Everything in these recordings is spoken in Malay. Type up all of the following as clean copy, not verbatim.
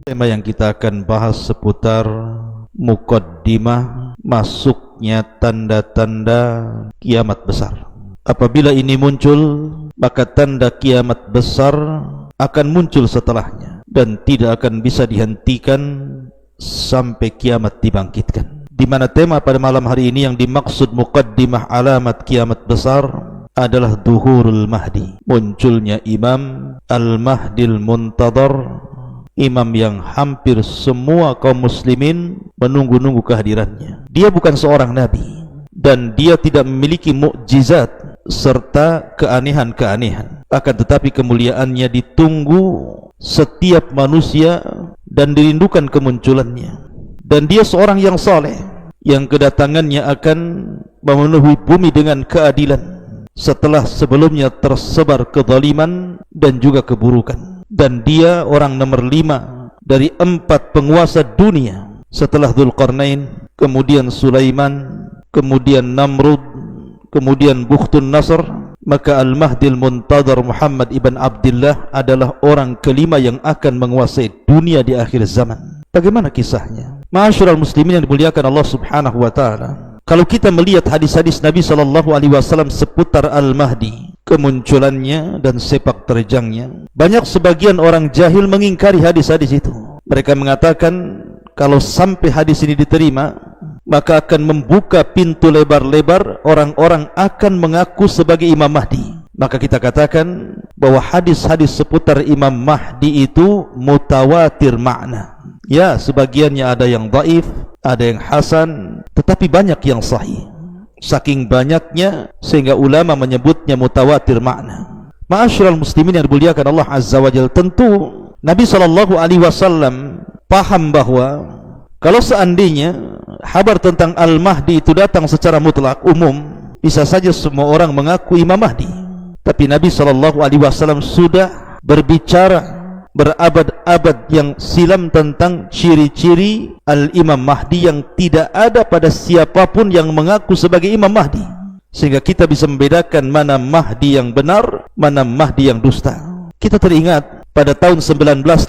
Tema yang kita akan bahas seputar muqaddimah masuknya tanda-tanda kiamat besar. Apabila ini muncul, maka tanda kiamat besar akan muncul setelahnya dan tidak akan bisa dihentikan sampai kiamat dibangkitkan. Di mana tema pada malam hari ini yang dimaksud muqaddimah alamat kiamat besar adalah Duhurul Mahdi, munculnya Imam Al-Mahdil Muntadhar, imam yang hampir semua kaum muslimin menunggu-nunggu kehadirannya. Dia bukan seorang nabi dan dia tidak memiliki mukjizat serta keanehan-keanehan, akan tetapi kemuliaannya ditunggu setiap manusia dan dirindukan kemunculannya. Dan dia seorang yang saleh yang kedatangannya akan memenuhi bumi dengan keadilan setelah sebelumnya tersebar kezaliman dan juga keburukan. Dan dia orang nomor 5 dari 4 penguasa dunia setelah Dzulqarnain, kemudian Sulaiman, kemudian Namrud, kemudian Bukhtun Nasr. Maka Al-Mahdil Muntadhar Muhammad ibn Abdullah adalah orang kelima yang akan menguasai dunia di akhir zaman. Bagaimana kisahnya? Ma'asyiral muslimin yang dimuliakan Allah Subhanahu wa taala, kalau kita melihat hadis-hadis Nabi SAW seputar Al-Mahdi, kemunculannya dan sepak terjangnya, banyak sebagian orang jahil mengingkari hadis-hadis itu. Mereka mengatakan kalau sampai hadis ini diterima, maka akan membuka pintu lebar-lebar, orang-orang akan mengaku sebagai Imam Mahdi. Maka kita katakan bahwa hadis-hadis seputar Imam Mahdi itu mutawatir makna. Ya, sebagiannya ada yang dhaif, ada yang hasan, tetapi banyak yang sahih. Saking banyaknya sehingga ulama menyebutnya mutawatir makna. Ma'asyiral muslimin yang dimuliakan Allah Azza wa Jalla, tentu Nabi SAW paham bahwa kalau seandainya kabar tentang Al-Mahdi itu datang secara mutlak umum, bisa saja semua orang mengaku Imam Mahdi. Tapi Nabi SAW sudah berbicara berabad-abad yang silam tentang ciri-ciri Al-Imam Mahdi yang tidak ada pada siapapun yang mengaku sebagai Imam Mahdi, sehingga kita bisa membedakan mana Mahdi yang benar, mana Mahdi yang dusta. Kita teringat pada tahun 1980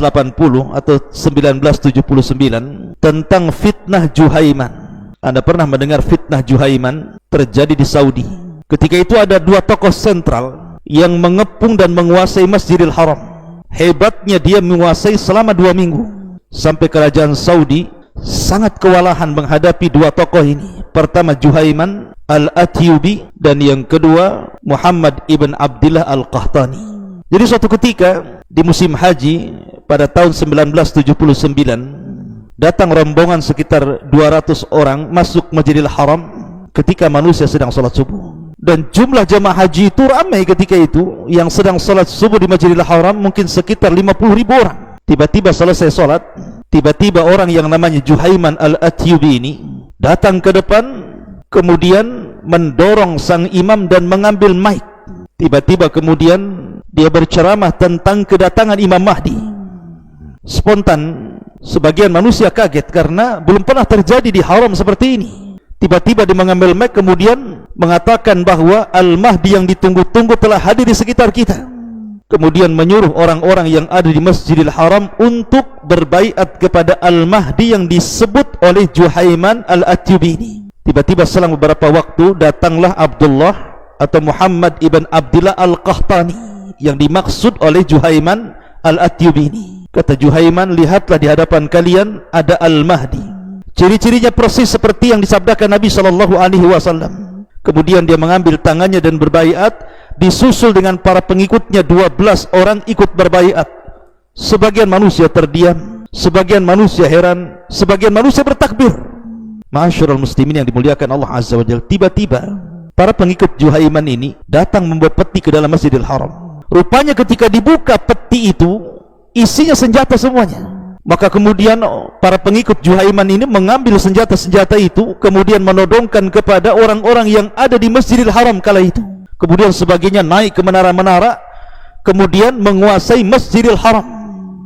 atau 1979 tentang fitnah Juhaiman. Anda pernah mendengar fitnah Juhaiman? Terjadi di Saudi. Ketika itu ada 2 tokoh sentral yang mengepung dan menguasai Masjidil Haram. Hebatnya dia menguasai selama 2 minggu, sampai kerajaan Saudi sangat kewalahan menghadapi 2 tokoh ini. Pertama Juhaiman Al-Atyubi dan yang kedua Muhammad ibn Abdullah Al-Qahtani. Jadi suatu ketika di musim haji pada tahun 1979 datang rombongan sekitar 200 orang masuk Masjidil Haram ketika manusia sedang sholat subuh. Dan jumlah jamaah haji itu ramai ketika itu, yang sedang sholat subuh di Masjidil Haram mungkin sekitar 50.000 orang. Tiba-tiba selesai sholat, tiba-tiba orang yang namanya Juhaiman Al-Atyubi ini datang ke depan, kemudian mendorong sang imam dan mengambil mic. Tiba-tiba kemudian dia berceramah tentang kedatangan Imam Mahdi. Spontan sebagian manusia kaget karena belum pernah terjadi di haram seperti ini. Tiba-tiba dia mengambil mic kemudian mengatakan bahwa Al-Mahdi yang ditunggu-tunggu telah hadir di sekitar kita. Kemudian menyuruh orang-orang yang ada di Masjidil Haram untuk berbaiat kepada Al-Mahdi yang disebut oleh Juhaiman Al-Atyubi ini. Tiba-tiba selang beberapa waktu datanglah Abdullah atau Muhammad ibn Abdullah Al-Qahtani yang dimaksud oleh Juhaiman Al-Atyubi ini. Kata Juhaiman, lihatlah di hadapan kalian ada Al-Mahdi. Ciri-cirinya persis seperti yang disabdakan Nabi SAW. Kemudian dia mengambil tangannya dan berbaiat, disusul dengan para pengikutnya 12 orang ikut berbaiat. Sebagian manusia terdiam, sebagian manusia heran, sebagian manusia bertakbir. Ma'asyiral muslimin yang dimuliakan Allah Azza wa Jalla, tiba-tiba para pengikut Juhaiman ini datang membawa peti ke dalam Masjidil Haram. Rupanya ketika dibuka peti itu isinya senjata semuanya. Maka kemudian para pengikut Juhaiman ini mengambil senjata-senjata itu, kemudian menodongkan kepada orang-orang yang ada di Masjidil Haram kala itu. Kemudian sebagiannya naik ke menara-menara, kemudian menguasai Masjidil Haram.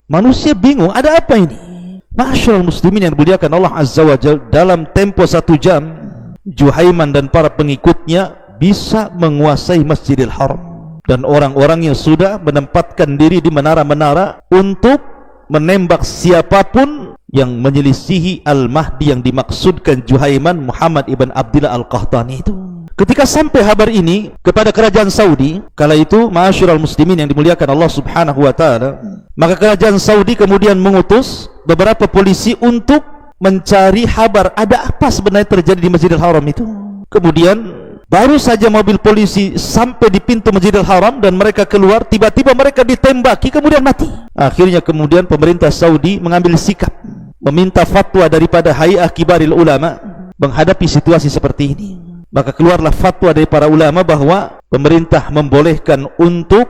Manusia bingung, ada apa ini? Ma'asyiral muslimin yang dimuliakan Allah Azza wa Jalla, dalam tempo 1 jam Juhaiman dan para pengikutnya bisa menguasai Masjidil Haram. Dan orang-orang yang sudah menempatkan diri di menara-menara untuk menembak siapapun yang menyelisihi Al-Mahdi yang dimaksudkan Juhaiman Muhammad ibn Abdillah Al-Qahtani itu. Ketika sampai kabar ini kepada kerajaan Saudi, kala itu ma'asyiral muslimin yang dimuliakan Allah Subhanahu wa taala, maka kerajaan Saudi kemudian mengutus beberapa polisi untuk mencari kabar ada apa sebenarnya terjadi di Masjidil Haram itu. Kemudian baru saja mobil polisi sampai di pintu Masjidil Haram dan mereka keluar, tiba-tiba mereka ditembaki kemudian mati. Akhirnya kemudian pemerintah Saudi mengambil sikap, meminta fatwa daripada Hay'ah Kibaril Ulama menghadapi situasi seperti ini. Maka keluarlah fatwa dari para ulama bahwa pemerintah membolehkan untuk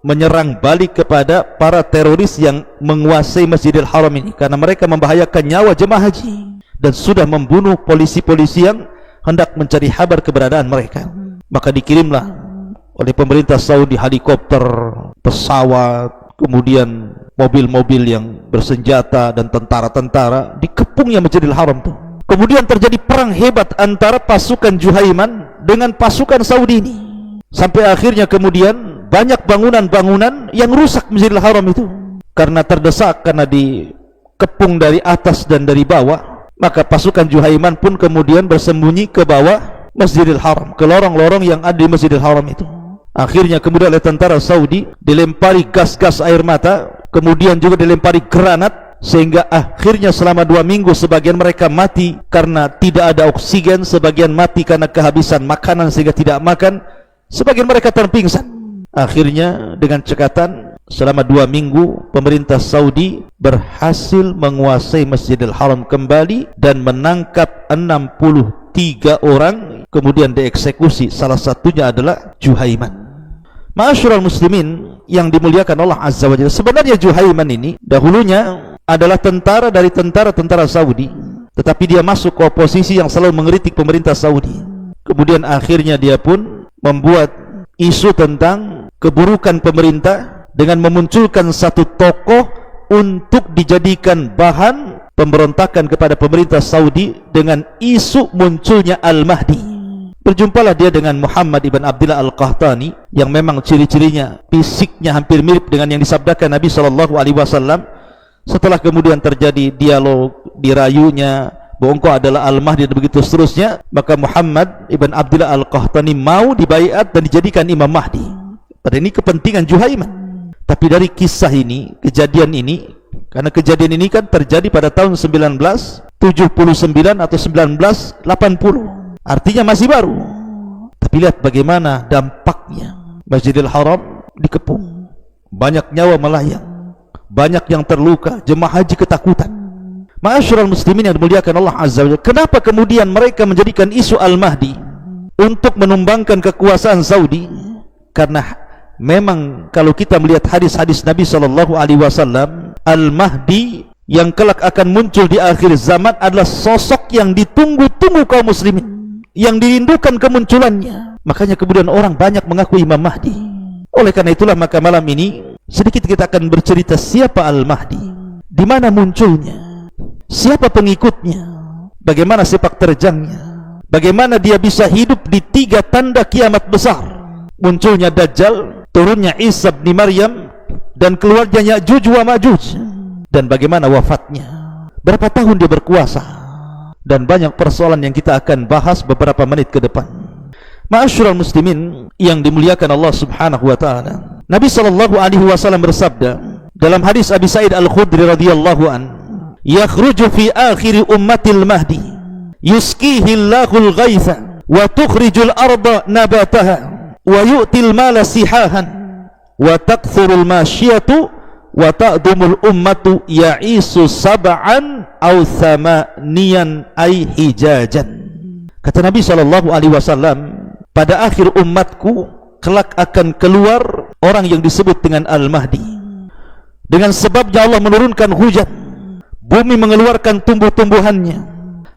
menyerang balik kepada para teroris yang menguasai Masjidil Haram ini, karena mereka membahayakan nyawa jemaah haji dan sudah membunuh polisi-polisi yang hendak mencari kabar keberadaan mereka. Maka dikirimlah oleh pemerintah Saudi helikopter, pesawat, kemudian mobil-mobil yang bersenjata dan tentara-tentara, dikepungnya Masjidil Haram itu. Kemudian terjadi perang hebat antara pasukan Juhaiman dengan pasukan Saudi ini, sampai akhirnya kemudian banyak bangunan-bangunan yang rusak Masjidil Haram itu karena terdesak, karena dikepung dari atas dan dari bawah. Maka pasukan Juhaiman pun kemudian bersembunyi ke bawah Masjidil Haram, ke lorong-lorong yang ada di Masjidil Haram itu. Akhirnya kemudian oleh tentara Saudi dilempari gas-gas air mata, kemudian juga dilempari granat, sehingga akhirnya selama 2 minggu sebagian mereka mati karena tidak ada oksigen, sebagian mati karena kehabisan makanan sehingga tidak makan, sebagian mereka terpingsan. Akhirnya dengan cekatan selama 2 minggu pemerintah Saudi berhasil menguasai Masjidil Haram kembali dan menangkap 63 orang, kemudian dieksekusi. Salah satunya adalah Juhaiman. Ma'asyiral muslimin yang dimuliakan Allah Azza wa Jalla, sebenarnya Juhaiman ini dahulunya adalah tentara dari tentara-tentara Saudi, tetapi dia masuk ke oposisi yang selalu mengkritik pemerintah Saudi. Kemudian akhirnya dia pun membuat isu tentang keburukan pemerintah dengan memunculkan satu tokoh untuk dijadikan bahan pemberontakan kepada pemerintah Saudi dengan isu munculnya Al-Mahdi. Berjumpalah dia dengan Muhammad ibn Abdillah Al-Qahtani yang memang ciri-cirinya, fisiknya hampir mirip dengan yang disabdakan Nabi SAW. Setelah kemudian terjadi dialog, dirayunya bahwa engkau adalah Al-Mahdi dan begitu seterusnya, maka Muhammad ibn Abdillah Al-Qahtani mau dibaiat dan dijadikan Imam Mahdi. Pada ini kepentingan Juhaiman. Tapi dari kisah ini, kejadian ini, karena kejadian ini kan terjadi pada tahun 1979 atau 1980, artinya masih baru. Tapi lihat bagaimana dampaknya. Masjidil Haram dikepung, banyak nyawa melayang, banyak yang terluka, jemaah haji ketakutan. Ma'asyiral muslimin yang dimuliakan Allah Azza wa Jalla, kenapa kemudian mereka menjadikan isu Al-Mahdi untuk menumbangkan kekuasaan Saudi? Karena memang kalau kita melihat hadis-hadis Nabi SAW, Al-Mahdi yang kelak akan muncul di akhir zaman adalah sosok yang ditunggu-tunggu kaum muslimin, yang dirindukan kemunculannya. Makanya kemudian orang banyak mengaku Imam Mahdi. Oleh karena itulah maka malam ini sedikit kita akan bercerita siapa Al-Mahdi, di mana munculnya, siapa pengikutnya, bagaimana sepak terjangnya, bagaimana dia bisa hidup di 3 tanda kiamat besar: munculnya Dajjal, turunnya Isa bin Maryam, dan keluarnya Ya'juj wa Ma'juj, dan bagaimana wafatnya, berapa tahun dia berkuasa, dan banyak persoalan yang kita akan bahas beberapa menit ke depan. Ma'asyiral muslimin yang dimuliakan Allah Subhanahu wa taala, Nabi SAW bersabda dalam hadis Abi Sa'id Al-Khudri radhiyallahu an, yakhruju fi akhir ummatil mahdi yuskihi Allahul ghaitha wa tukhrijul arda nabataha wa yu'til mala sihahan wa takthurul masyiyatu wa ta'dumul ummatu ya'isu sab'an aw thamaniyan ay hijajan. Kata Nabi SAW, pada akhir umatku kelak akan keluar orang yang disebut dengan Al-Mahdi. Dengan sebabnya Allah menurunkan hujan, bumi mengeluarkan tumbuh-tumbuhannya,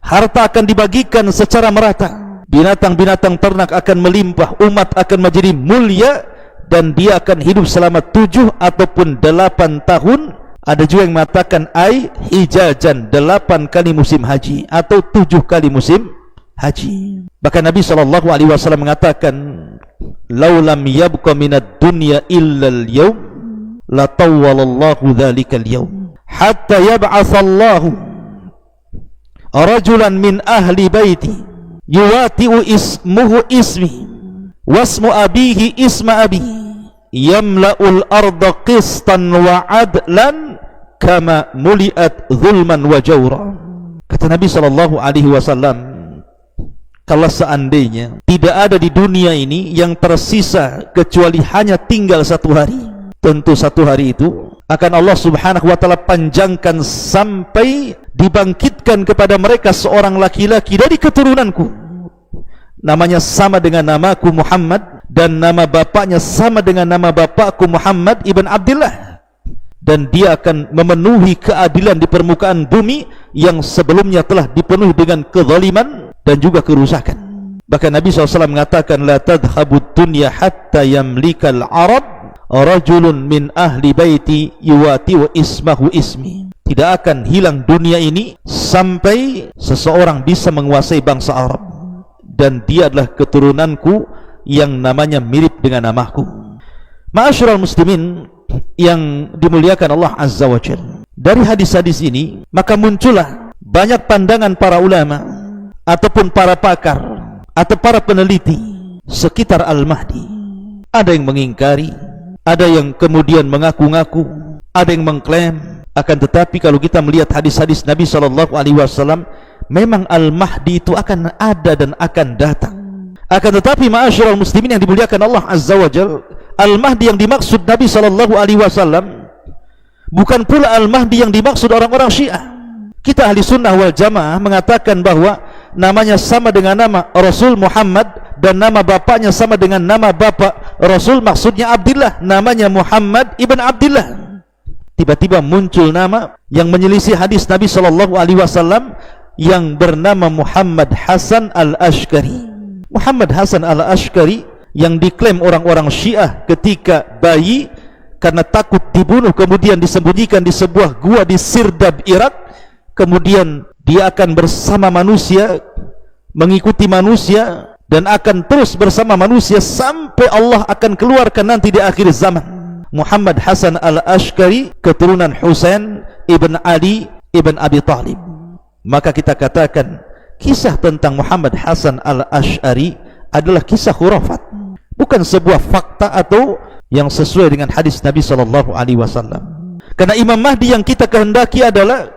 harta akan dibagikan secara merata, binatang-binatang ternak akan melimpah, umat akan menjadi mulia, dan dia akan hidup selama 7 ataupun 8 tahun. Ada juga yang mengatakan ai hijajan, 8 kali musim haji atau 7 kali musim haji. Bahkan Nabi SAW mengatakan, "Lau lam yabqa minad dunya illa al-yawm, la tawwalallahu dzalikal yawm." hatta yab'atsallahu rajulan min ahli baiti yuwati'u ismuhu ismi wasmu abihi isma abi yamla'ul arda qistan wa adlan kama muliat zulman wa jawra. Kata Nabi SAW, kalau seandainya tidak ada di dunia ini yang tersisa kecuali hanya tinggal satu hari, tentu satu hari itu akan Allah Subhanahu wa ta'ala panjangkan sampai dibangkitkan kepada mereka seorang laki-laki dari keturunanku, namanya sama dengan namaku Muhammad, dan nama bapaknya sama dengan nama bapakku Muhammad ibn Abdullah, dan dia akan memenuhi keadilan di permukaan bumi yang sebelumnya telah dipenuhi dengan kezaliman dan juga kerusakan. Bahkan Nabi SAW mengatakan, la tadhabud dunya hatta yamlikal arab rajulun min ahli baiti yuwati wa ismahu ismi. Tidak akan hilang dunia ini sampai seseorang bisa menguasai bangsa Arab dan dia adalah keturunanku yang namanya mirip dengan namaku. Ma'asyiral muslimin yang dimuliakan Allah Azza wa Jalla, dari hadis-hadis ini maka muncullah banyak pandangan para ulama ataupun para pakar atau para peneliti sekitar Al-Mahdi. Ada yang mengingkari, ada yang kemudian mengaku-ngaku, ada yang mengklaim. Akan tetapi kalau kita melihat hadis-hadis Nabi SAW, memang Al-Mahdi itu akan ada dan akan datang. Akan tetapi ma'asyiral muslimin yang dimuliakan Allah Azza wa Jalla, Al-Mahdi yang dimaksud Nabi SAW bukan pula Al-Mahdi yang dimaksud orang-orang Syiah. Kita ahli sunnah wal jamaah mengatakan bahwa namanya sama dengan nama Rasul Muhammad dan nama bapaknya sama dengan nama bapak Rasul, maksudnya Abdullah, namanya Muhammad ibn Abdullah. Tiba-tiba muncul nama yang menyelisih hadis Nabi SAW yang bernama Muhammad Hasan al-Ashqari. Muhammad Hasan al-Ashqari yang diklaim orang-orang Syiah ketika bayi karena takut dibunuh kemudian disembunyikan di sebuah gua di Sirdab, Irak. Kemudian dia akan bersama manusia, mengikuti manusia, dan akan terus bersama manusia sampai Allah akan keluarkan nanti di akhir zaman. Muhammad Hasan al-Ashqari keturunan Husain ibn Ali ibn Abi Talib. Maka kita katakan kisah tentang Muhammad Hasan al-Ash'ari adalah kisah khurafat, bukan sebuah fakta atau yang sesuai dengan hadis Nabi SAW. Karena Imam Mahdi yang kita kehendaki adalah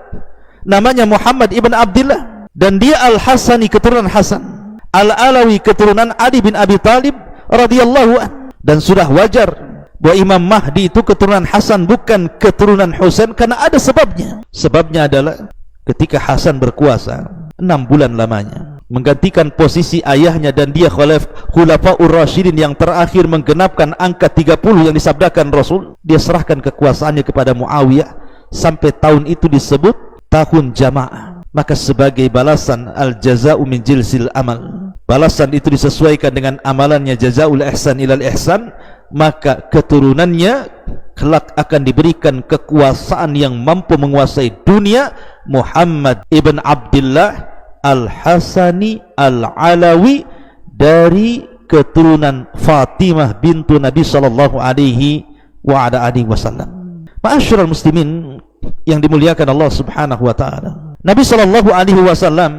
namanya Muhammad ibn Abdullah, dan dia Al-Hasani keturunan Hasan, Al-Alawi keturunan Ali bin Abi Talib radhiyallahu an. Dan sudah wajar bahwa Imam Mahdi itu keturunan Hasan, bukan keturunan Husain, karena ada sebabnya. Sebabnya adalah ketika Hasan berkuasa 6 bulan lamanya, menggantikan posisi ayahnya, dan dia Khulafaur Rasyidin yang terakhir menggenapkan angka 30 yang disabdakan Rasul. Dia serahkan kekuasaannya kepada Muawiyah sampai tahun itu disebut tahun jamaah. Maka sebagai balasan, al-jaza'u min jinsil amal, balasan itu disesuaikan dengan amalannya, jazaul ihsan ilal ihsan, maka keturunannya kelak akan diberikan kekuasaan yang mampu menguasai dunia. Muhammad ibn Abdullah Al-Hasani Al-Alawi dari keturunan Fatimah bintu Nabi sallallahu alaihi wasallam. Ma'asyiral muslimin yang dimuliakan Allah Subhanahu wa taala, Nabi sallallahu alaihi wasallam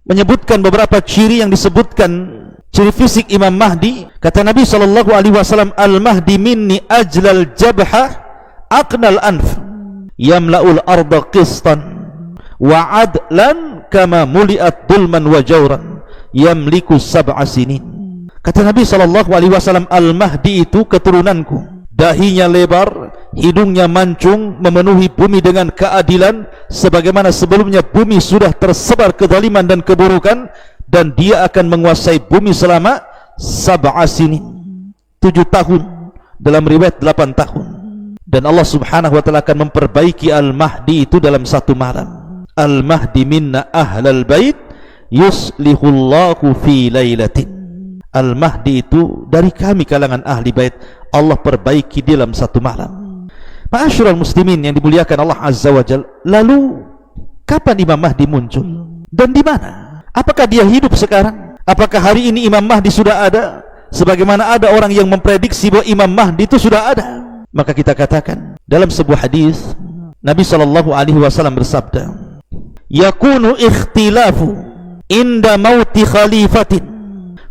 menyebutkan beberapa ciri yang disebutkan ciri fisik Imam Mahdi. Kata Nabi sallallahu alaihi wasallam, al-Mahdi minni ajlal jabha aqnal anf yamla'ul arda qistan wa adlan kama muliat dulman wa jawran yamliku sab'a sinin. Kata Nabi SAW, Al-Mahdi itu keturunanku, dahinya lebar, hidungnya mancung, memenuhi bumi dengan keadilan sebagaimana sebelumnya bumi sudah tersebar kezaliman dan keburukan, dan dia akan menguasai bumi selama sab'a sinin, 7 tahun, dalam riwayat 8 tahun. Dan Allah Subhanahu wa ta'ala akan memperbaiki Al-Mahdi itu dalam 1 malam. Al-Mahdi minna ahlal bait yuslihullahu fi lailatin. Al-Mahdi itu dari kami kalangan ahli bait, Allah perbaiki dalam 1 malam. Ma'asyiral muslimin yang dimuliakan Allah Azza wa Jalla, lalu kapan Imam Mahdi muncul dan di mana? Apakah dia hidup sekarang? Apakah hari ini Imam Mahdi sudah ada sebagaimana ada orang yang memprediksi bahwa Imam Mahdi itu sudah ada? Maka kita katakan dalam sebuah hadis, Nabi SAW bersabda, yakunu ikhtilafu inda mauti khalifatin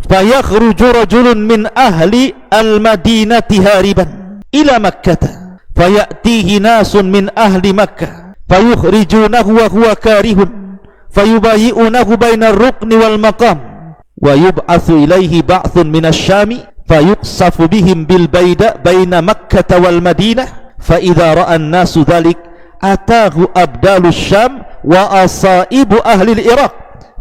fayakhruju rajulun min ahli al-madinati hariban ila makkah fayatihi nasun min ahli makkah fayukhrijunahu wa huwa karihun fayubayi'unahu baina ar-rukni wal maqam wa yub'atsu ilaihi ba'thun min asy-syami fayuqsafu bihim bil baida baina makkah wal madinah fa idza ra'a an-nasu dhalik atahu abdalus syam wa asaibu ahli al-iraq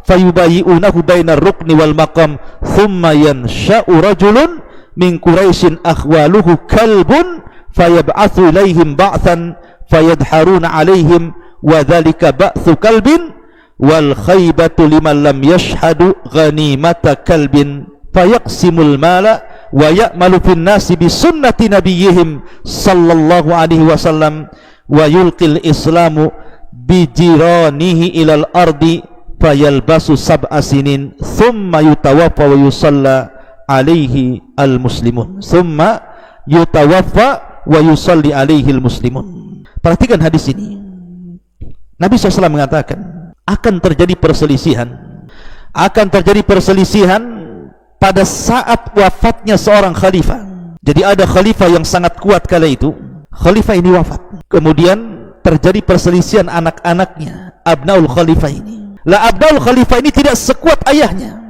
fayubayi'unahu bainar rukni wal maqam thumma yansha'u rajulun min quraisyin akhwaluhu kalbun fayab'athu ilaihim ba'than fayadharuna alaihim wa dhalika ba'thu kalbin wal khaybatu liman lam yashhadu ghanimata kalbin fayaqsimul mala wa ya'malu fin nasi bi sunnati nabiyyihim sallallahu alaihi wasallam wa yulqil islamu bi jiranihi ilal ardi fayalbasu sab'a sinin thumma yutawaffa wa yusalla alaihi al-muslimun thumma yutawaffa wa yusalli alaihi al-muslimun. Perhatikan hadis ini. Nabi SAW mengatakan akan terjadi perselisihan pada saat wafatnya seorang khalifah. Jadi ada khalifah yang sangat kuat kala itu, khalifah ini wafat, kemudian terjadi perselisihan anak-anaknya, abnaul khalifah ini. Lah abnaul khalifah ini tidak sekuat ayahnya,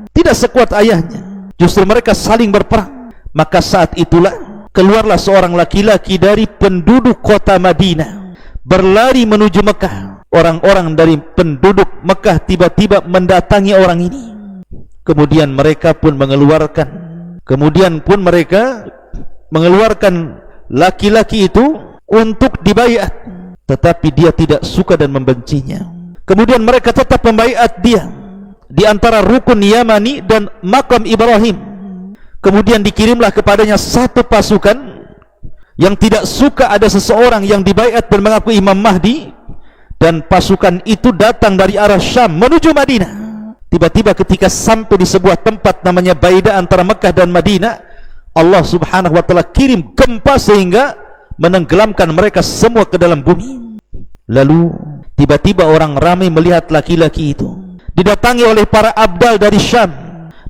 justru mereka saling berperang. Maka saat itulah keluarlah seorang laki-laki dari penduduk kota Madinah berlari menuju Mekah. Orang-orang dari penduduk Mekah tiba-tiba mendatangi orang ini. Kemudian mereka pun mengeluarkan laki-laki itu untuk dibaiat, tetapi dia tidak suka dan membencinya. Kemudian mereka tetap membaiat dia di antara rukun Yamani dan makam Ibrahim. Kemudian dikirimlah kepadanya satu pasukan yang tidak suka ada seseorang yang dibaiat dan mengaku Imam Mahdi, dan pasukan itu datang dari arah Syam menuju Madinah. Tiba-tiba ketika sampai di sebuah tempat namanya Baida antara Mekah dan Madinah, Allah Subhanahu wa taala kirim gempa sehingga menenggelamkan mereka semua ke dalam bumi. Lalu tiba-tiba orang ramai melihat laki-laki itu didatangi oleh para abdal dari Syam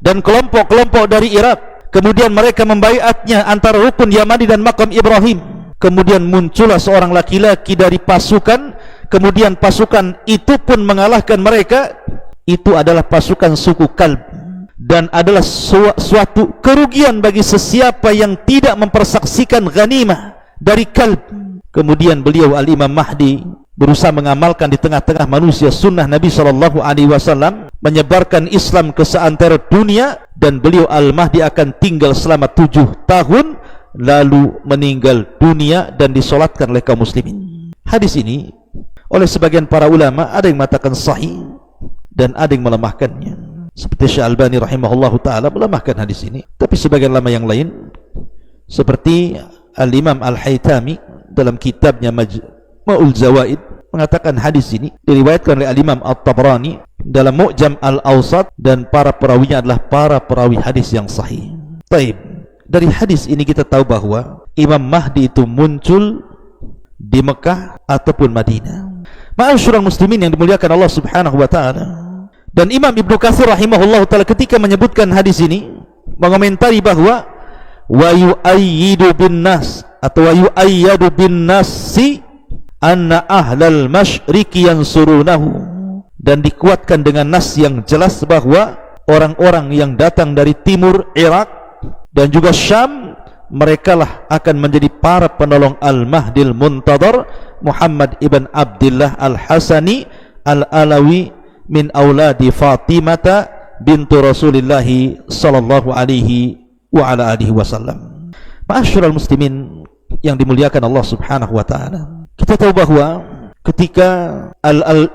dan kelompok-kelompok dari Irak. Kemudian mereka membaiatnya antara rukun Yamani dan makam Ibrahim. Kemudian muncullah seorang laki-laki dari pasukan, kemudian pasukan itu pun mengalahkan mereka. Itu adalah pasukan suku Kalb, dan adalah suatu kerugian bagi sesiapa yang tidak mempersaksikan ghanimah dari Kalb. Kemudian beliau Al-Imam Mahdi berusaha mengamalkan di tengah-tengah manusia sunnah Nabi SAW, menyebarkan Islam ke seantero dunia, dan beliau Al-Mahdi akan tinggal selama 7 tahun lalu meninggal dunia dan disolatkan oleh kaum muslimin. Hadis ini oleh sebagian para ulama ada yang mengatakan sahih dan ada yang melemahkannya, seperti Syekh Albani rahimahullahu ta'ala melemahkan hadis ini. Tapi sebagian ulama yang lain seperti Al-Imam Al-Haytami dalam kitabnya Majma'ul Zawaid mengatakan hadis ini diriwayatkan oleh Al-Imam At-Tabrani dalam Mu'jam Al-Awsat, dan para perawinya adalah para perawi hadis yang sahih. Taib, dari hadis ini kita tahu bahwa Imam Mahdi itu muncul di Mekah ataupun Madinah. Ma'asyiral muslimin yang dimuliakan Allah Subhanahu wa taala. Dan Imam Ibnu Katsir rahimahullah taala ketika menyebutkan hadis ini mengomentari bahwa wa yu'ayyidu bin nas atau wa yu'ayyadu bin nasi anna ahlal masyriqi yansurunahu, dan dikuatkan dengan nas yang jelas bahwa orang-orang yang datang dari timur Irak dan juga Syam, merekalah akan menjadi para penolong Al-Mahdil Muntadhar Muhammad ibn Abdullah Al-Hasani Al-Alawi min auladi Fatimata bintu Rasulillah sallallahu alaihi wa ala alihi wasallam. Ma'asyiral muslimin yang dimuliakan Allah Subhanahu wa taala, kita tahu bahwa ketika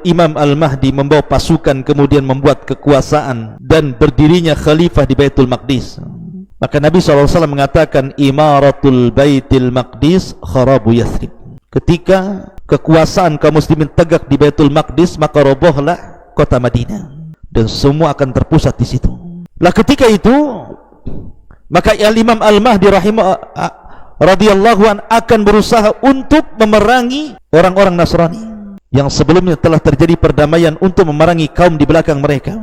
Imam Al-Mahdi membawa pasukan kemudian membuat kekuasaan dan berdirinya khalifah di Baitul Maqdis, maka Nabi SAW mengatakan imaratul Baitul Maqdis kharabu Yathrib. Ketika kekuasaan kaum muslimin tegak di Baitul Maqdis, maka robohlah kota Madinah dan semua akan terpusat di situ. Lah ketika itu maka Imam Al-Mahdi radhiyallahu an akan berusaha untuk memerangi orang-orang Nasrani yang sebelumnya telah terjadi perdamaian untuk memerangi kaum di belakang mereka,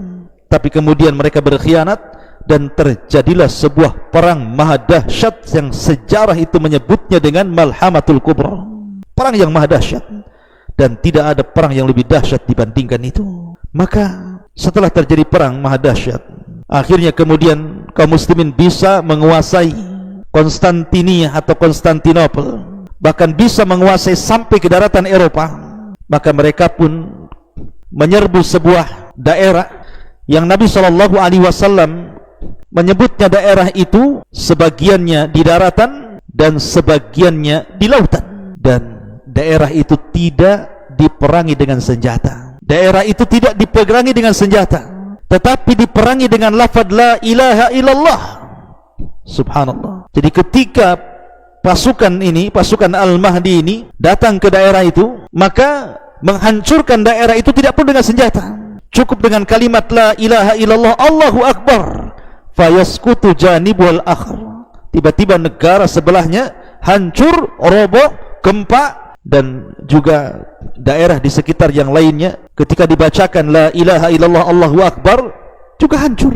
tapi kemudian mereka berkhianat dan terjadilah sebuah perang maha dahsyat yang sejarah itu menyebutnya dengan Malhamatul Kubra, perang yang maha dahsyat, dan tidak ada perang yang lebih dahsyat dibandingkan itu. Maka setelah terjadi perang maha dahsyat, akhirnya kemudian kaum muslimin bisa menguasai Konstantinia atau Konstantinopel, bahkan bisa menguasai sampai ke daratan Eropa. Maka mereka pun menyerbu sebuah daerah yang Nabi SAW menyebutnya daerah itu sebagiannya di daratan dan sebagiannya di lautan, dan daerah itu tidak diperangi dengan senjata. Daerah itu tidak diperangi dengan senjata, tetapi diperangi dengan lafaz la ilaha illallah. Subhanallah. Jadi ketika pasukan ini, pasukan Al-Mahdi ini datang ke daerah itu, maka menghancurkan daerah itu tidak perlu dengan senjata, cukup dengan kalimat la ilaha illallah, Allahu Akbar, fayaskutu janibul akhar. Tiba-tiba negara sebelahnya hancur, roboh, gempa, dan juga daerah di sekitar yang lainnya ketika dibacakan la ilaha illallah Allahu Akbar juga hancur.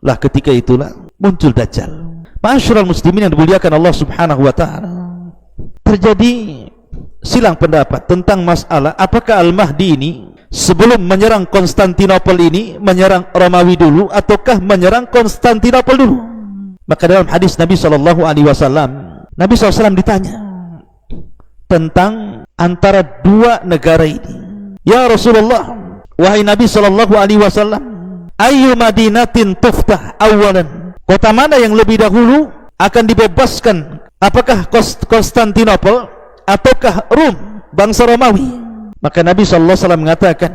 Lah ketika itulah muncul Dajjal. Ma'asyiral muslimin yang dimuliakan Allah Subhanahu wa taala, terjadi silang pendapat tentang masalah apakah Al-Mahdi ini sebelum menyerang Konstantinopel ini menyerang Romawi dulu ataukah menyerang Konstantinopel dulu. Maka dalam hadis Nabi SAW, Nabi SAW ditanya tentang antara dua negara ini. Ya Rasulullah, wahai Nabi SAW, ayyu madinatin tuftah awalan, kota mana yang lebih dahulu akan dibebaskan, apakah Konstantinopel ataukah Rum, bangsa Romawi? Maka Nabi SAW mengatakan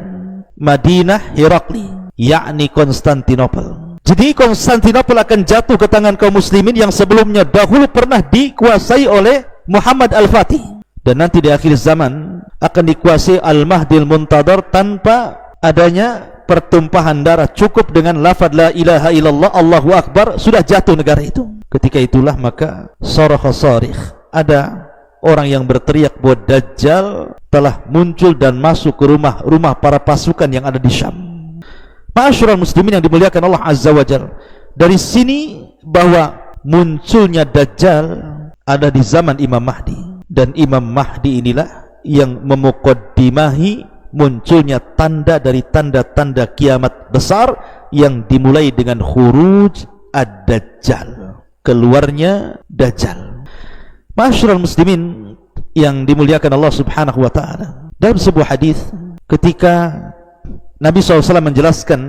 Madinah Herakli, yakni Konstantinopel. Jadi Konstantinopel akan jatuh ke tangan kaum muslimin yang sebelumnya dahulu pernah dikuasai oleh Muhammad Al-Fatih, dan nanti di akhir zaman akan dikuasai Al-Mahdi Al-Muntadhar tanpa adanya pertumpahan darah. Cukup dengan lafaz la ilaha illallah Allahu Akbar sudah jatuh negara itu. Ketika itulah maka sarakha sarikh, ada orang yang berteriak bahwa Dajjal telah muncul dan masuk ke rumah-rumah para pasukan yang ada di Syam. Ma'asyiral muslimin yang dimuliakan Allah Azza wa Jalla, dari sini bahwa munculnya Dajjal ada di zaman Imam Mahdi, dan Imam Mahdi inilah yang memuqaddimahi munculnya tanda dari tanda-tanda kiamat besar yang dimulai dengan khuruj ad-Dajjal, keluarnya Dajjal. Ma'asyiral muslimin yang dimuliakan Allah Subhanahu wa taala, dalam sebuah hadis ketika Nabi SAW menjelaskan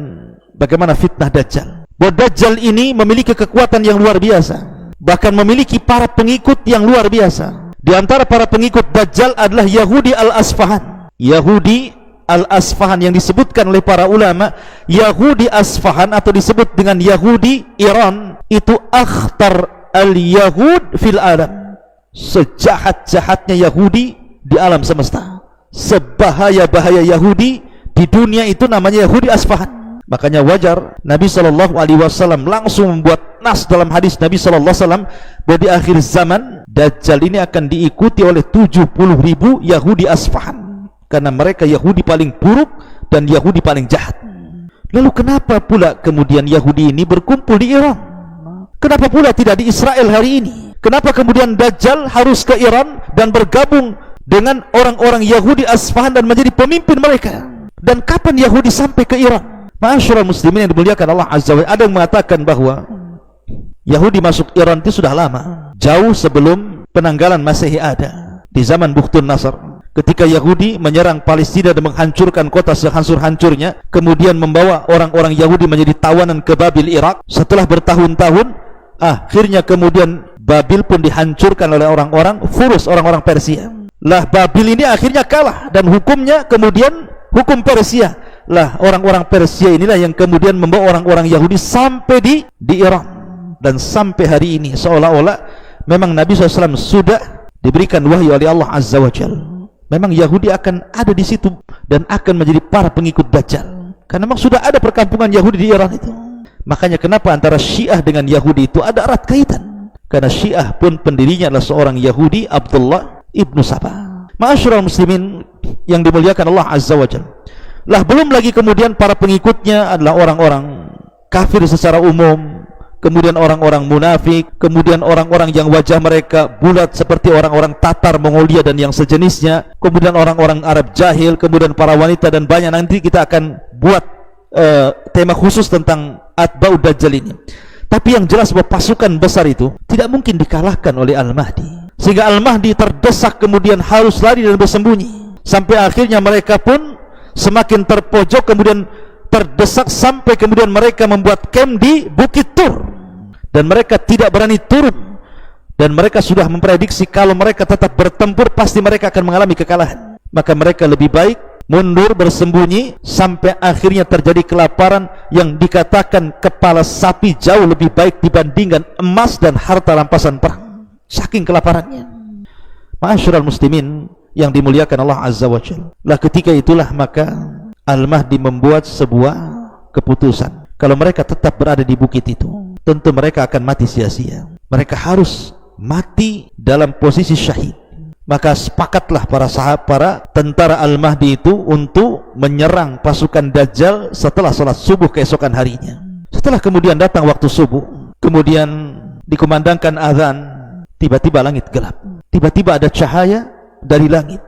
bagaimana fitnah Dajjal, bahwa Dajjal ini memiliki kekuatan yang luar biasa, bahkan memiliki para pengikut yang luar biasa. Di antara para pengikut Dajjal adalah Yahudi Al-Asfahan. Yahudi Al-Asfahan yang disebutkan oleh para ulama, Yahudi Asfahan atau disebut dengan Yahudi Iran, itu akhtar al-Yahud fil alam, sejahat-jahatnya Yahudi di alam semesta, sebahaya-bahaya Yahudi di dunia itu namanya Yahudi Asfahan. Makanya wajar Nabi SAW langsung membuat nas dalam hadis Nabi SAW bahwa di akhir zaman Dajjal ini akan diikuti oleh 70.000 Yahudi Asfahan, karena mereka Yahudi paling buruk dan Yahudi paling jahat. Lalu kenapa pula kemudian Yahudi ini berkumpul di Iran? Kenapa pula tidak di Israel hari ini? Kenapa kemudian Dajjal harus ke Iran dan bergabung dengan orang-orang Yahudi Asfahan dan menjadi pemimpin mereka? Dan kapan Yahudi sampai ke Iran? Ma'asyiral muslimin yang dimuliakan Allah Azza wa Jalla, ada yang mengatakan bahwa Yahudi masuk Iran itu sudah lama, jauh sebelum penanggalan Masehi ada, di zaman Bukhtun Nasr. Ketika Yahudi menyerang Palestina dan menghancurkan kota sehancur-hancurnya, kemudian membawa orang-orang Yahudi menjadi tawanan ke Babil, Irak. Setelah bertahun-tahun, akhirnya kemudian Babil pun dihancurkan oleh orang-orang Furus, orang-orang Persia. Lah Babil ini akhirnya kalah dan hukumnya kemudian hukum Persia. Lah orang-orang Persia inilah yang kemudian membawa orang-orang Yahudi sampai di Iran, dan sampai hari ini seolah-olah memang Nabi SAW sudah diberikan wahyu oleh Allah Azza wa Jalla. Memang Yahudi akan ada di situ dan akan menjadi para pengikut Dajjal, karena memang sudah ada perkampungan Yahudi di Iran itu. Makanya kenapa antara Syiah dengan Yahudi itu ada erat kaitan, Karena Syiah pun pendirinya adalah seorang Yahudi, Abdullah ibnu Saba. Ma'asyiral muslimin yang dimuliakan Allah Azza wa Jalla. Lah belum lagi kemudian para pengikutnya adalah orang-orang kafir secara umum, kemudian orang-orang munafik, kemudian orang-orang yang wajah mereka bulat seperti orang-orang Tatar, Mongolia dan yang sejenisnya, kemudian orang-orang Arab jahil, kemudian para wanita dan banyak. Nanti kita akan buat tema khusus tentang Atba'ud Dajjal ini. Tapi yang jelas bahwa pasukan besar itu tidak mungkin dikalahkan oleh Al-Mahdi, sehingga Al-Mahdi terdesak kemudian harus lari dan bersembunyi, sampai akhirnya mereka pun semakin terpojok, kemudian terdesak sampai kemudian mereka membuat camp di Bukit Tur, dan mereka tidak berani turun, dan mereka sudah memprediksi kalau mereka tetap bertempur pasti mereka akan mengalami kekalahan. Maka mereka lebih baik mundur bersembunyi sampai akhirnya terjadi kelaparan yang dikatakan kepala sapi jauh lebih baik dibandingkan emas dan harta rampasan perang, saking kelaparannya. Ma'asyiral muslimin yang dimuliakan Allah Azza wa Jalla. Lah ketika itulah maka Al-Mahdi membuat sebuah keputusan, kalau mereka tetap berada di bukit itu tentu mereka akan mati sia-sia, mereka harus mati dalam posisi syahid. Maka sepakatlah para tentara Al-Mahdi itu untuk menyerang pasukan Dajjal setelah sholat subuh keesokan harinya. Setelah kemudian datang waktu subuh, kemudian dikumandangkan azan, tiba-tiba langit gelap, tiba-tiba ada cahaya dari langit.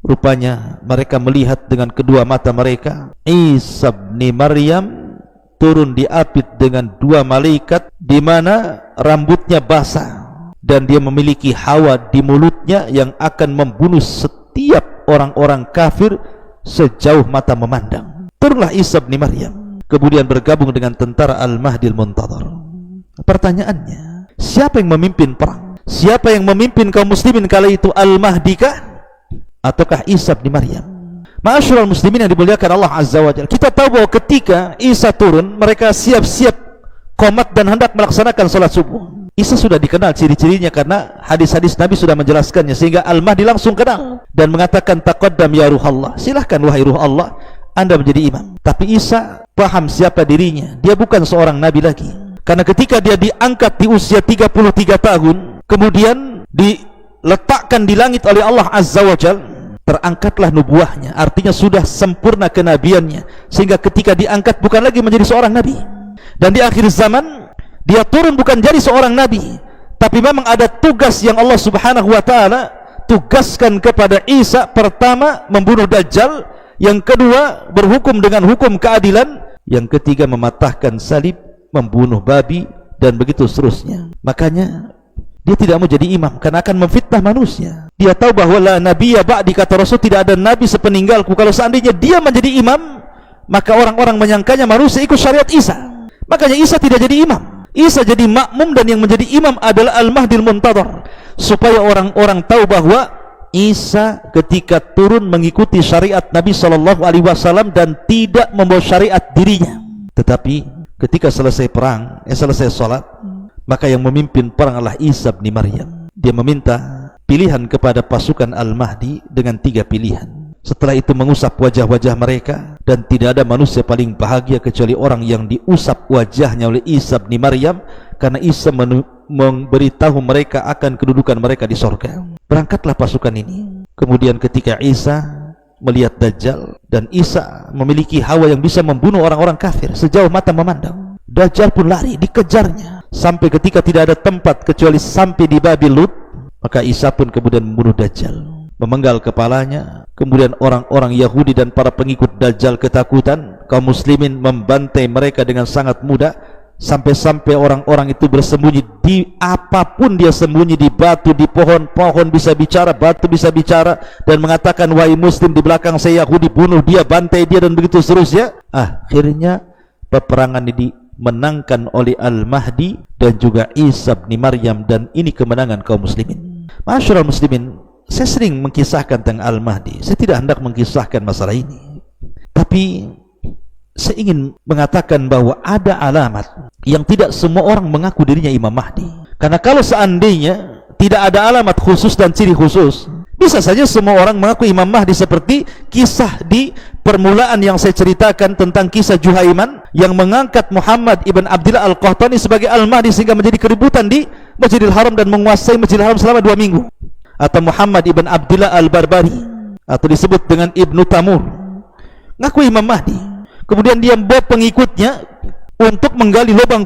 Rupanya mereka melihat dengan kedua mata mereka Isa bin Maryam turun diapit dengan dua malaikat, di mana rambutnya basah dan dia memiliki hawa di mulutnya yang akan membunuh setiap orang-orang kafir sejauh mata memandang. Turunlah Isa bin Maryam, kemudian bergabung dengan tentara Al-Mahdi Al-Muntadhar. Pertanyaannya, siapa yang memimpin perang? Siapa yang memimpin kaum muslimin kala itu? Al-Mahdi kah ataukah Isa bin Maryam? Ma'asyiral muslimin yang dimuliakan Allah Azza wa Jalla, kita tahu bahwa ketika Isa turun, mereka siap-siap qomat dan hendak melaksanakan salat subuh. Isa sudah dikenal ciri-cirinya karena hadis-hadis Nabi sudah menjelaskannya, sehingga Al-Mahdi langsung kenal dan mengatakan, taqaddam ya ruh Allah, silahkan wahai ruh Allah, Anda menjadi imam. Tapi Isa paham siapa dirinya, dia bukan seorang Nabi lagi. Karena ketika dia diangkat di usia 33 tahun, kemudian diletakkan di langit oleh Allah Azza wa Jalla, terangkatlah nubuahnya, artinya sudah sempurna kenabiannya, sehingga ketika diangkat bukan lagi menjadi seorang Nabi. Dan di akhir zaman dia turun bukan jadi seorang nabi, tapi memang ada tugas yang Allah Subhanahu wa taala tugaskan kepada Isa. Pertama, membunuh Dajjal, yang kedua, berhukum dengan hukum keadilan, yang ketiga, mematahkan salib, membunuh babi, dan begitu seterusnya. Makanya dia tidak mau jadi imam karena akan memfitnah manusia. Dia tahu bahwa la nabiyya ba'di, kata Rasul, tidak ada nabi sepeninggalku. Kalau seandainya dia menjadi imam, maka orang-orang menyangkanya manusia ikut syariat Isa. Makanya Isa tidak jadi imam, Isa jadi makmum, dan yang menjadi imam adalah Al-Mahdi Al-Muntadhar, supaya orang-orang tahu bahwa Isa ketika turun mengikuti syariat Nabi SAW dan tidak membawa syariat dirinya. Tetapi ketika selesai perang, selesai salat, maka yang memimpin perang adalah Isa bin Maryam. Dia meminta pilihan kepada pasukan Al-Mahdi dengan 3 pilihan. Setelah itu mengusap wajah-wajah mereka, dan tidak ada manusia paling bahagia kecuali orang yang diusap wajahnya oleh Isa bin Maryam, karena Isa memberitahu mereka akan kedudukan mereka di sorga. Berangkatlah pasukan ini. Kemudian ketika Isa melihat Dajjal, dan Isa memiliki hawa yang bisa membunuh orang-orang kafir sejauh mata memandang, Dajjal pun lari, dikejarnya sampai ketika tidak ada tempat kecuali sampai di Babil Lut. Maka Isa pun kemudian membunuh Dajjal, memenggal kepalanya. Kemudian orang-orang Yahudi dan para pengikut Dajjal ketakutan, kaum muslimin membantai mereka dengan sangat mudah, sampai-sampai orang-orang itu bersembunyi di apapun. Dia sembunyi di batu, di pohon, pohon bisa bicara, batu bisa bicara, dan mengatakan, wahai muslim, di belakang saya Yahudi, bunuh dia, bantai dia, dan begitu seterusnya. Akhirnya peperangan ini dimenangkan oleh Al-Mahdi dan juga Isa bin Maryam, dan ini kemenangan kaum muslimin. Ma'asyiral muslimin, saya sering mengkisahkan tentang Al-Mahdi. Saya tidak hendak mengkisahkan masalah ini, tapi saya ingin mengatakan bahwa ada alamat yang tidak semua orang mengaku dirinya Imam Mahdi. Karena kalau seandainya tidak ada alamat khusus dan ciri khusus, bisa saja semua orang mengaku Imam Mahdi, seperti kisah di permulaan yang saya ceritakan tentang kisah Juhaiman yang mengangkat Muhammad ibn Abdillah al-Qahtani sebagai Al-Mahdi sehingga menjadi keributan di Masjidil Haram dan menguasai Masjidil Haram selama 2 minggu. Atau Muhammad ibn Abdillah al-Barbari, atau disebut dengan Ibnu Tamur, ngaku Imam Mahdi. Kemudian dia membawa pengikutnya untuk menggali lubang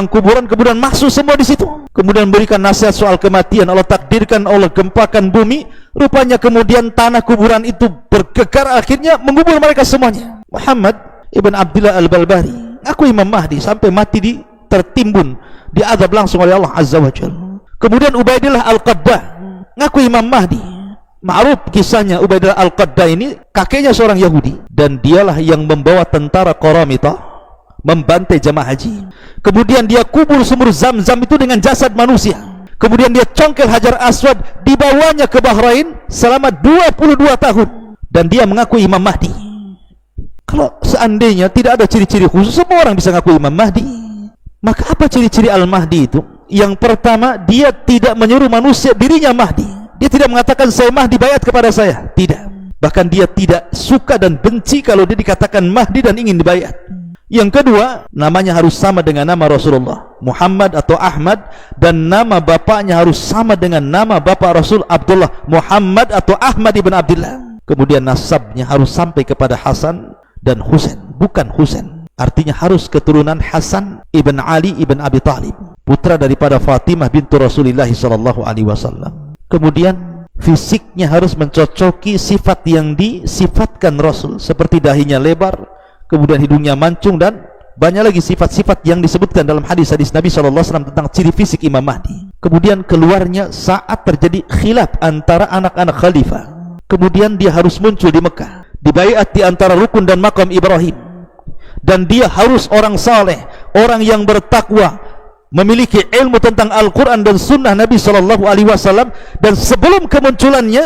kuburan, kemudian masuk semua di situ. Kemudian memberikan nasihat soal kematian. Allah takdirkan, Allah gempakan bumi, rupanya kemudian tanah kuburan itu bergegar, akhirnya mengubur mereka semuanya. Muhammad ibn Abdillah al-Barbari ngaku Imam Mahdi sampai mati tertimbun, diazab langsung oleh Allah Azza wa Jalla. Kemudian Ubaidillah al-Qaddah ngaku Imam Mahdi. Ma'ruf kisahnya, Ubaidillah al-Qaddah ini kakeknya seorang Yahudi, dan dialah yang membawa tentara Qaramitah membantai jamaah haji. Kemudian dia kubur sumur Zam-Zam itu dengan jasad manusia. Kemudian dia congkel Hajar Aswad, dibawanya ke Bahrain selama 22 tahun, dan dia mengaku Imam Mahdi. Kalau seandainya tidak ada ciri-ciri khusus, semua orang bisa ngaku Imam Mahdi. Maka apa ciri-ciri Al-Mahdi itu? Yang pertama, dia tidak menyuruh manusia dirinya Mahdi. Dia tidak mengatakan saya Mahdi, bayat kepada saya. Tidak. Bahkan dia tidak suka dan benci kalau dia dikatakan Mahdi dan ingin dibayat. Yang kedua, namanya harus sama dengan nama Rasulullah, Muhammad atau Ahmad, dan nama bapaknya harus sama dengan nama bapak Rasul, Abdullah, Muhammad atau Ahmad ibn Abdillah. Kemudian nasabnya harus sampai kepada Hasan dan Husain, bukan Husain. Artinya harus keturunan Hasan ibn Ali ibn Abi Talib, putra daripada Fatimah bintu Rasulullah SAW. Kemudian fisiknya harus mencocoki sifat yang disifatkan Rasul, seperti dahinya lebar, kemudian hidungnya mancung, dan banyak lagi sifat-sifat yang disebutkan dalam hadis-hadis Nabi SAW tentang ciri fisik Imam Mahdi. Kemudian keluarnya saat terjadi khilaf antara anak-anak khalifah. Kemudian dia harus muncul di Mekah, dibaiat di antara rukun dan makam Ibrahim. Dan dia harus orang saleh, orang yang bertakwa, memiliki ilmu tentang Al-Quran dan Sunnah Nabi SAW. Dan sebelum kemunculannya,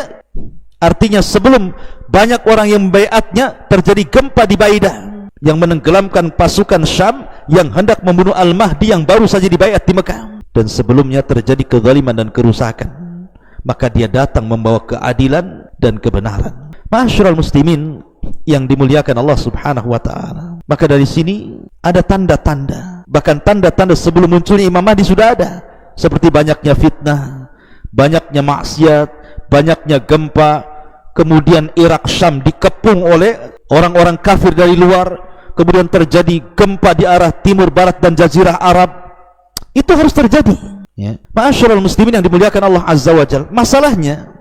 artinya sebelum banyak orang yang membaiatnya, terjadi gempa di Baidah yang menenggelamkan pasukan Syam yang hendak membunuh Al-Mahdi yang baru saja dibaiat di Mekah. Dan sebelumnya terjadi kezaliman dan kerusakan, maka dia datang membawa keadilan dan kebenaran. Ma'asyiral muslimin yang dimuliakan Allah Subhanahu wa ta'ala, maka dari sini ada tanda-tanda, bahkan tanda-tanda sebelum munculnya Imam Mahdi sudah ada, seperti banyaknya fitnah, banyaknya maksiat, banyaknya gempa. Kemudian Irak Syam dikepung oleh orang-orang kafir dari luar. Kemudian terjadi gempa di arah timur barat dan jazirah Arab. Itu harus terjadi, ya. Ma'asyiral muslimin yang dimuliakan Allah Azza wa Jalla. Masalahnya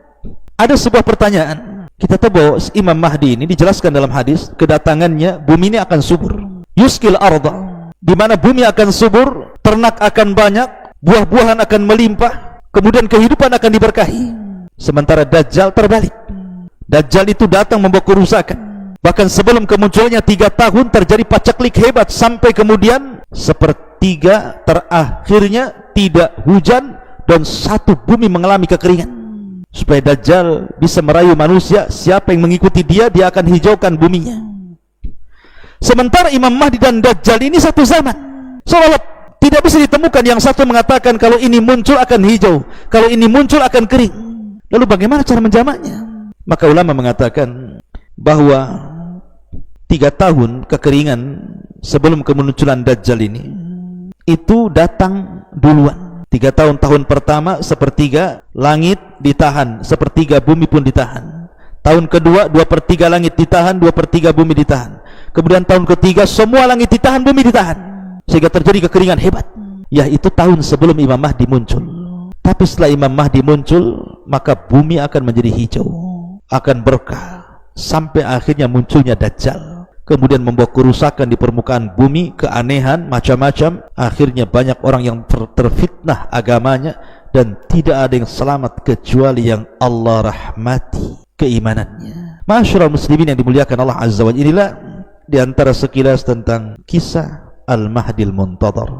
ada sebuah pertanyaan. Kita tahu bahwa Imam Mahdi ini dijelaskan dalam hadis, kedatangannya bumi ini akan subur, yuskil arda, di mana bumi akan subur, ternak akan banyak, buah-buahan akan melimpah, kemudian kehidupan akan diberkahi. Sementara Dajjal terbalik. Dajjal itu datang membawa kerusakan. Bahkan sebelum kemunculannya 3 tahun terjadi paceklik hebat, sampai kemudian sepertiga terakhirnya tidak hujan dan satu bumi mengalami kekeringan. Supaya Dajjal bisa merayu manusia, siapa yang mengikuti dia, dia akan hijaukan buminya. Sementara Imam Mahdi dan Dajjal ini satu zaman, seolah tidak bisa ditemukan. Yang satu mengatakan kalau ini muncul akan hijau, kalau ini muncul akan kering. Lalu bagaimana cara menjamaknya? Maka ulama mengatakan bahwa 3 tahun kekeringan sebelum kemunculan Dajjal ini itu datang duluan. 3 tahun pertama sepertiga langit ditahan, sepertiga bumi pun ditahan. Tahun kedua 2/3 langit ditahan, 2/3 bumi ditahan. Kemudian tahun ketiga semua langit ditahan, bumi ditahan, sehingga terjadi kekeringan hebat. Ya, itu tahun sebelum Imam Mahdi muncul. Tapi setelah Imam Mahdi muncul, maka bumi akan menjadi hijau, akan berkah, sampai akhirnya munculnya Dajjal. Kemudian membawa kerusakan di permukaan bumi, keanehan, macam-macam. Akhirnya banyak orang yang terfitnah agamanya, dan tidak ada yang selamat kecuali yang Allah rahmati keimanannya. Ma'asyiral muslimin yang dimuliakan Allah Azza wa Jalla, inilah di antara sekilas tentang kisah Al-Mahdi Al-Muntadhar.